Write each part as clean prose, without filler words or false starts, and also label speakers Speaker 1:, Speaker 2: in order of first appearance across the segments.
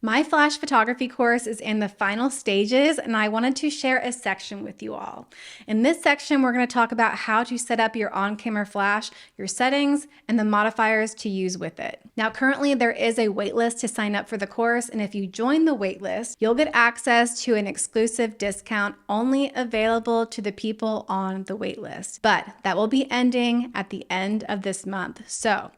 Speaker 1: My flash photography course is in the final stages, and I wanted to share a section with you all. In this section, we're going to talk about how to set up your on-camera flash, your settings, and the modifiers to use with it. Now, currently there is a waitlist to sign up for the course, and if you join the waitlist, you'll get access to an exclusive discount only available to the people on the waitlist. But that will be ending at the end of this month. So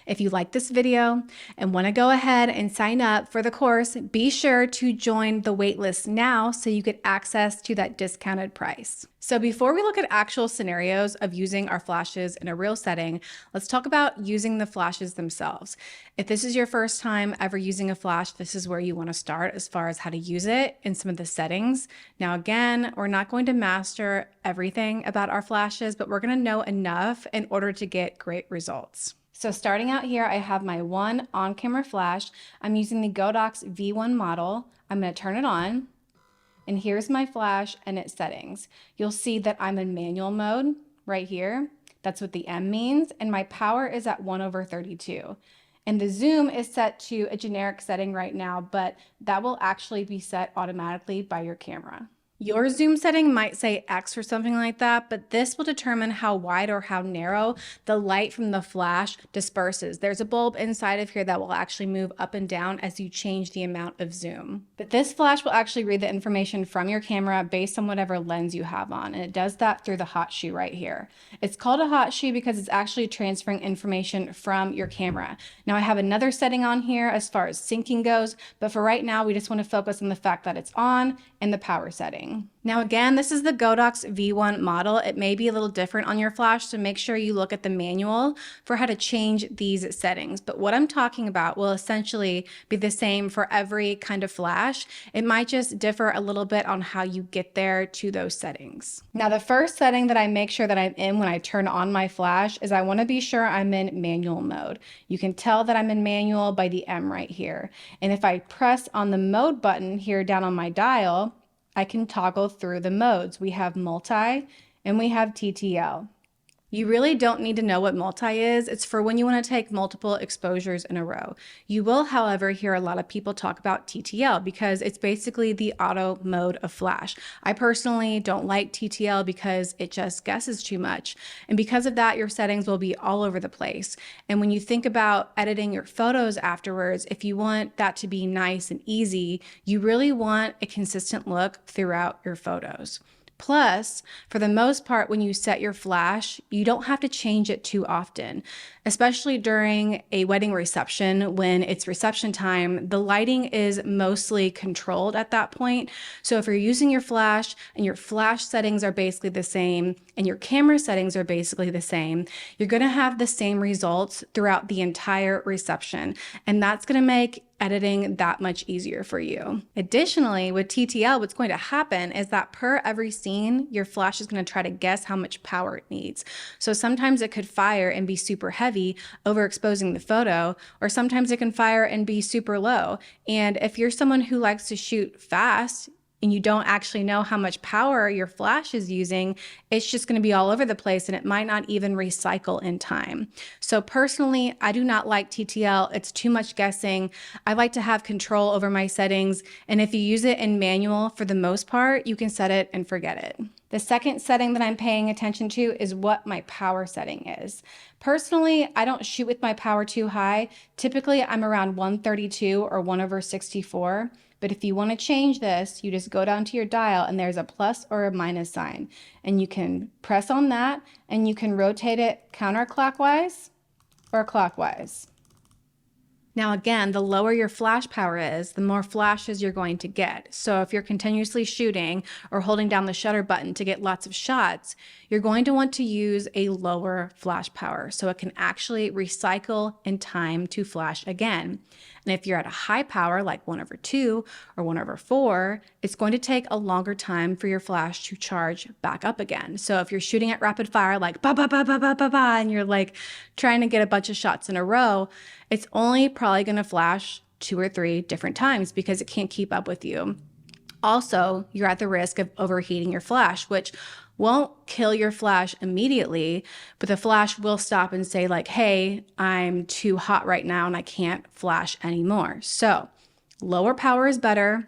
Speaker 1: if you like this video and want to go ahead and sign up for the course, be sure to join the waitlist now so you get access to that discounted price. So before we look at actual scenarios of using our flashes in a real setting, let's talk about using the flashes themselves. If this is your first time ever using a flash, this is where you want to start as far as how to use it and some of the settings. Now again, we're not going to master everything about our flashes, but we're going to know enough in order to get great results. So starting out here, I have my one on-camera flash. I'm using the Godox V1 model. I'm going to turn it on, and here's my flash and its settings. You'll see that I'm in manual mode right here. That's what the M means, and my power is at 1/32. And the zoom is set to a generic setting right now, but that will actually be set automatically by your camera. Your zoom setting might say X or something like that, but this will determine how wide or how narrow the light from the flash disperses. There's a bulb inside of here that will actually move up and down as you change the amount of zoom. But this flash will actually read the information from your camera based on whatever lens you have on, and it does that through the hot shoe right here. It's called a hot shoe because it's actually transferring information from your camera. Now I have another setting on here as far as syncing goes, but for right now, we just want to focus on the fact that it's on and the power setting. Now again, this is the Godox V1 model. It may be a little different on your flash, so make sure you look at the manual for how to change these settings. But what I'm talking about will essentially be the same for every kind of flash. It might just differ a little bit on how you get there to those settings. Now the first setting that I make sure that I'm in when I turn on my flash is I want to be sure I'm in manual mode. You can tell that I'm in manual by the M right here. And if I press on the mode button here down on my dial, I can toggle through the modes. We have multi and we have TTL. You really don't need to know what multi is. It's for when you want to take multiple exposures in a row. You will, however, hear a lot of people talk about TTL because it's basically the auto mode of flash. I personally don't like TTL because it just guesses too much. And because of that, your settings will be all over the place. And when you think about editing your photos afterwards, if you want that to be nice and easy, you really want a consistent look throughout your photos. Plus, for the most part, when you set your flash, you don't have to change it too often, especially during a wedding reception. When it's reception time, the lighting is mostly controlled at that point. So if you're using your flash and your flash settings are basically the same and your camera settings are basically the same, you're going to have the same results throughout the entire reception. And that's going to make editing that much easier for you. Additionally, with TTL, what's going to happen is that per every scene, your flash is going to try to guess how much power it needs. So sometimes it could fire and be super heavy, overexposing the photo, or sometimes it can fire and be super low. And if you're someone who likes to shoot fast, and you don't actually know how much power your flash is using, it's just going to be all over the place and it might not even recycle in time. So personally, I do not like TTL. It's too much guessing. I like to have control over my settings. And if you use it in manual, for the most part, you can set it and forget it. The second setting that I'm paying attention to is what my power setting is. Personally, I don't shoot with my power too high. Typically, I'm around 132 or 1/64. But if you want to change this, you just go down to your dial and there's a plus or a minus sign. And you can press on that and you can rotate it counterclockwise or clockwise. Now again, the lower your flash power is, the more flashes you're going to get. So if you're continuously shooting or holding down the shutter button to get lots of shots, you're going to want to use a lower flash power so it can actually recycle in time to flash again. And if you're at a high power, like 1/2 or 1/4, it's going to take a longer time for your flash to charge back up again. So if you're shooting at rapid fire, like ba ba ba ba ba ba ba, and you're like trying to get a bunch of shots in a row, it's only probably going to flash 2 or 3 different times because it can't keep up with you. Also, you're at the risk of overheating your flash, which won't kill your flash immediately, but the flash will stop and say like, hey, I'm too hot right now and I can't flash anymore. So Lower power is better.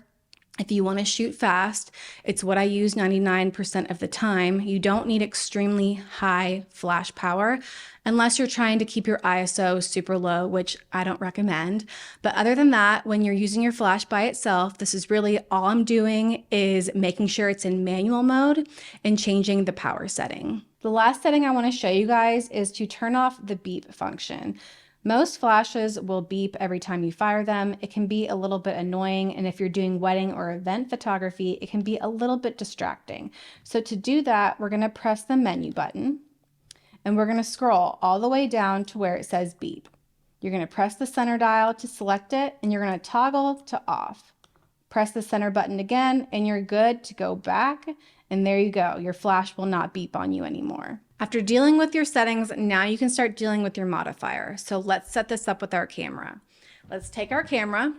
Speaker 1: If you want to shoot fast, it's what I use 99% of the time. You don't need extremely high flash power unless you're trying to keep your ISO super low, which I don't recommend. But other than that, when you're using your flash by itself, this is really all I'm doing is making sure it's in manual mode and changing the power setting. The last setting I want to show you guys is to turn off the beep function. Most flashes will beep every time you fire them. It can be a little bit annoying, and if you're doing wedding or event photography, it can be a little bit distracting. So to do that, we're gonna press the menu button, and we're gonna scroll all the way down to where it says beep. You're gonna press the center dial to select it, and you're gonna toggle to off. Press the center button again, and you're good to go back, and there you go. Your flash will not beep on you anymore. After dealing with your settings, now you can start dealing with your modifier. So let's set this up with our camera. Let's take our camera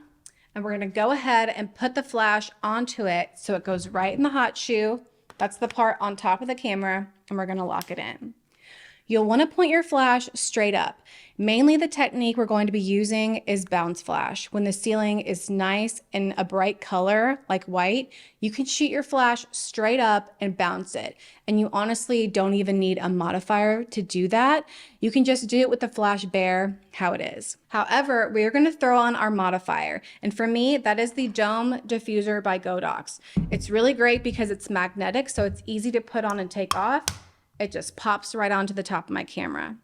Speaker 1: and we're gonna go ahead and put the flash onto it so it goes right in the hot shoe. That's the part on top of the camera, and we're gonna lock it in. You'll wanna point your flash straight up. Mainly the technique we're going to be using is bounce flash. When the ceiling is nice and a bright color like white, you can shoot your flash straight up and bounce it. And you honestly don't even need a modifier to do that. You can just do it with the flash bare how it is. However, we're gonna throw on our modifier. And for me, that is the Dome Diffuser by Godox. It's really great because it's magnetic, so it's easy to put on and take off. It just pops right onto the top of my camera.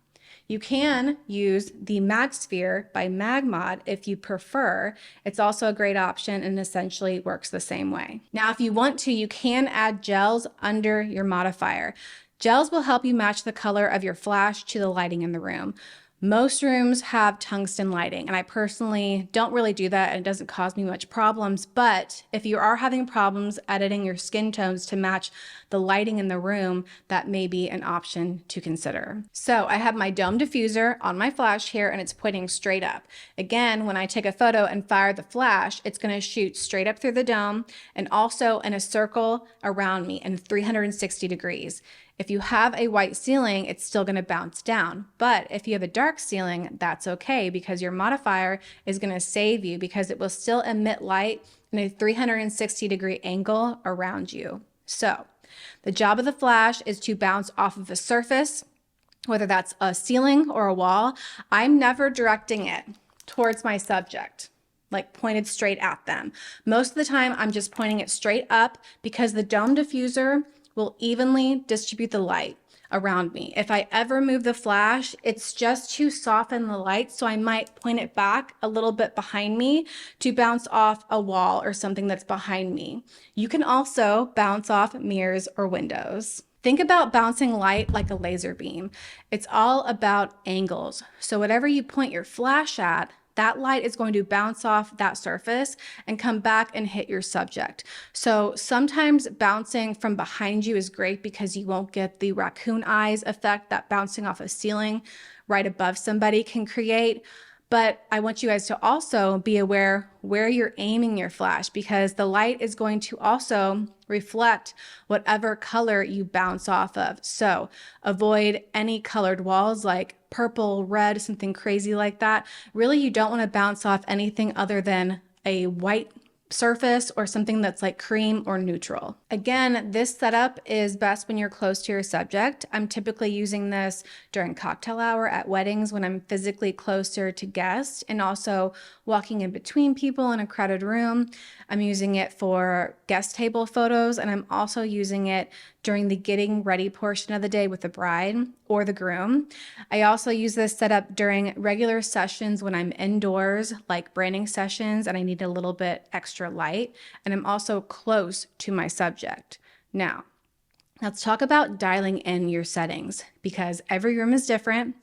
Speaker 1: You can use the Mag Sphere by MagMod if you prefer. It's also a great option and essentially works the same way. Now, if you want to, you can add gels under your modifier. Gels will help you match the color of your flash to the lighting in the room. Most rooms have tungsten lighting, and I personally don't really do that, and it doesn't cause me much problems. But if you are having problems editing your skin tones to match the lighting in the room, that may be an option to consider. So I have my Dome Diffuser on my flash here, and it's pointing straight up. Again, when I take a photo and fire the flash, it's going to shoot straight up through the dome and also in a circle around me in 360 degrees. If you have a white ceiling, it's still going to bounce down. But if you have a dark ceiling, that's okay because your modifier is going to save you because it will still emit light in a 360-degree angle around you. So the job of the flash is to bounce off of a surface, whether that's a ceiling or a wall. I'm never directing it towards my subject, like pointed straight at them. Most of the time, I'm just pointing it straight up because the Dome Diffuser will evenly distribute the light around me. If I ever move the flash, it's just to soften the light, so I might point it back a little bit behind me to bounce off a wall or something that's behind me. You can also bounce off mirrors or windows. Think about bouncing light like a laser beam. It's all about angles. So whatever you point your flash at, that light is going to bounce off that surface and come back and hit your subject. So sometimes bouncing from behind you is great because you won't get the raccoon eyes effect that bouncing off a ceiling right above somebody can create. But I want you guys to also be aware where you're aiming your flash because the light is going to also reflect whatever color you bounce off of. So avoid any colored walls like purple, red, something crazy like that. Really, you don't want to bounce off anything other than a white surface or something that's like cream or neutral. Again, this setup is best when you're close to your subject. I'm typically using this during cocktail hour at weddings when I'm physically closer to guests and also walking in between people in a crowded room. I'm using it for guest table photos, and I'm also using it during the getting ready portion of the day with the bride or the groom. I also use this setup during regular sessions when I'm indoors, like branding sessions, and I need a little bit extra light, and I'm also close to my subject. Now, let's talk about dialing in your settings because every room is different,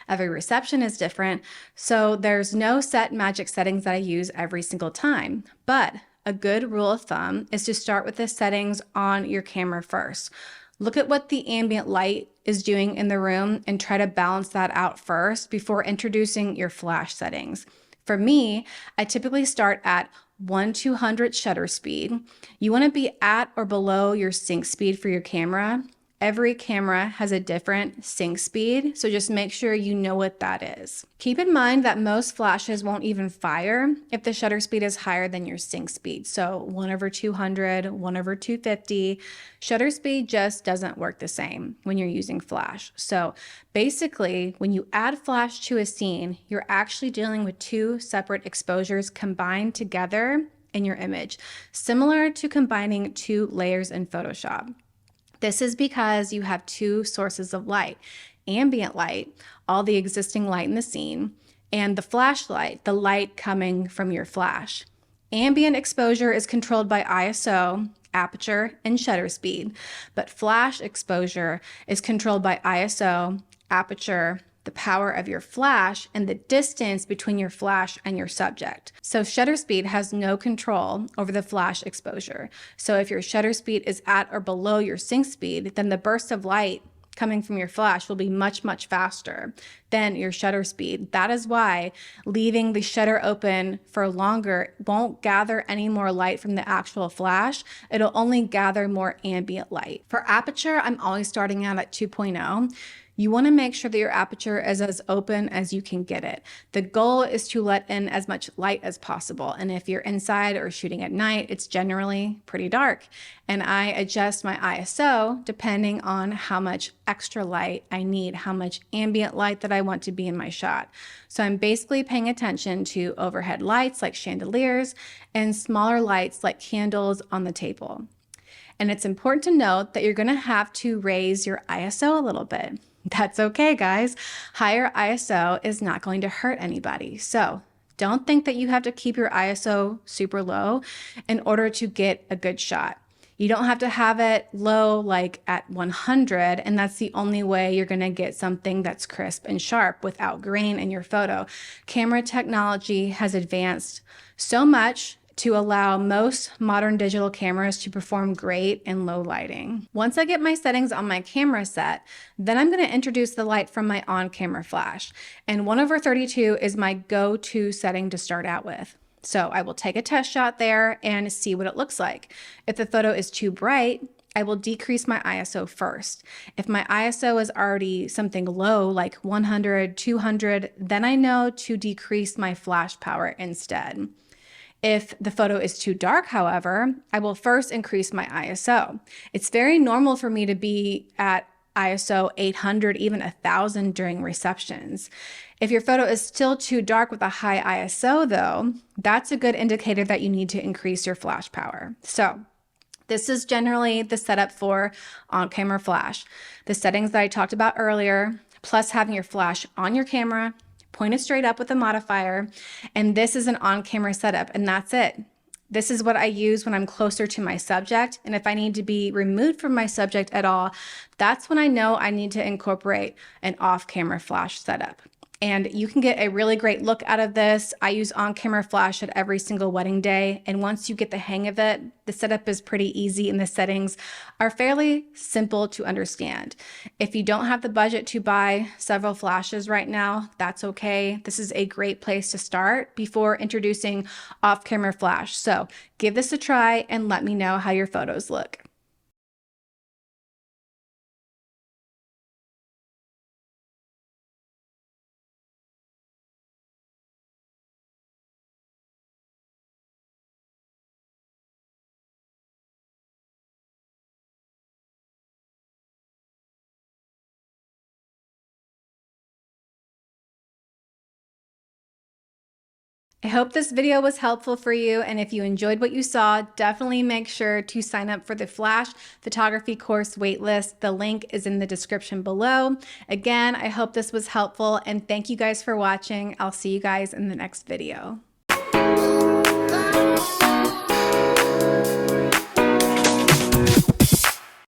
Speaker 1: every reception is different, so there's no set magic settings that I use every single time. But a good rule of thumb is to start with the settings on your camera first. Look at what the ambient light is doing in the room and try to balance that out first before introducing your flash settings. For me, I typically start at 1/200 shutter speed. You want to be at or below your sync speed for your camera. Every camera has a different sync speed, so just make sure you know what that is. Keep in mind that most flashes won't even fire if the shutter speed is higher than your sync speed. So 1/200, 1/250. Shutter speed just doesn't work the same when you're using flash. So basically, when you add flash to a scene, you're actually dealing with two separate exposures combined together in your image, similar to combining two layers in Photoshop. This is because you have two sources of light: ambient light, all the existing light in the scene, and the flashlight, the light coming from your flash. Ambient exposure is controlled by ISO, aperture, and shutter speed, but flash exposure is controlled by ISO, aperture, the power of your flash, and the distance between your flash and your subject. So shutter speed has no control over the flash exposure. So if your shutter speed is at or below your sync speed, then the burst of light coming from your flash will be much, much faster than your shutter speed. That is why leaving the shutter open for longer won't gather any more light from the actual flash. It'll only gather more ambient light. For aperture, I'm always starting out at 2.0. You want to make sure that your aperture is as open as you can get it. The goal is to let in as much light as possible. And if you're inside or shooting at night, it's generally pretty dark. And I adjust my ISO depending on how much extra light I need, how much ambient light that I want to be in my shot. So I'm basically paying attention to overhead lights like chandeliers and smaller lights like candles on the table. And it's important to note that you're going to have to raise your ISO a little bit. That's okay, guys. Higher ISO is not going to hurt anybody. So don't think that you have to keep your ISO super low in order to get a good shot. You don't have to have it low like at 100, and that's the only way you're going to get something that's crisp and sharp without grain in your photo. Camera technology has advanced so much to allow most modern digital cameras to perform great in low lighting. Once I get my settings on my camera set, then I'm going to introduce the light from my on-camera flash. And 1/32 is my go-to setting to start out with. So I will take a test shot there and see what it looks like. If the photo is too bright, I will decrease my ISO first. If my ISO is already something low, like 100, 200, then I know to decrease my flash power instead. If the photo is too dark, however, I will first increase my ISO. It's very normal for me to be at ISO 800, even 1000 during receptions. If your photo is still too dark with a high ISO though, that's a good indicator that you need to increase your flash power. So this is generally the setup for on-camera flash. The settings that I talked about earlier, plus having your flash on your camera, point it straight up with a modifier, and this is an on-camera setup, and that's it. This is what I use when I'm closer to my subject, and if I need to be removed from my subject at all, that's when I know I need to incorporate an off-camera flash setup. And you can get a really great look out of this. I use on-camera flash at every single wedding day. And once you get the hang of it, the setup is pretty easy and the settings are fairly simple to understand. If you don't have the budget to buy several flashes right now, that's okay. This is a great place to start before introducing off-camera flash. So give this a try and let me know how your photos look. I hope this video was helpful for you, and if you enjoyed what you saw, definitely make sure to sign up for the Flash Photography course waitlist. The link is in the description below. Again, I hope this was helpful, and thank you guys for watching. I'll see you guys in the next video.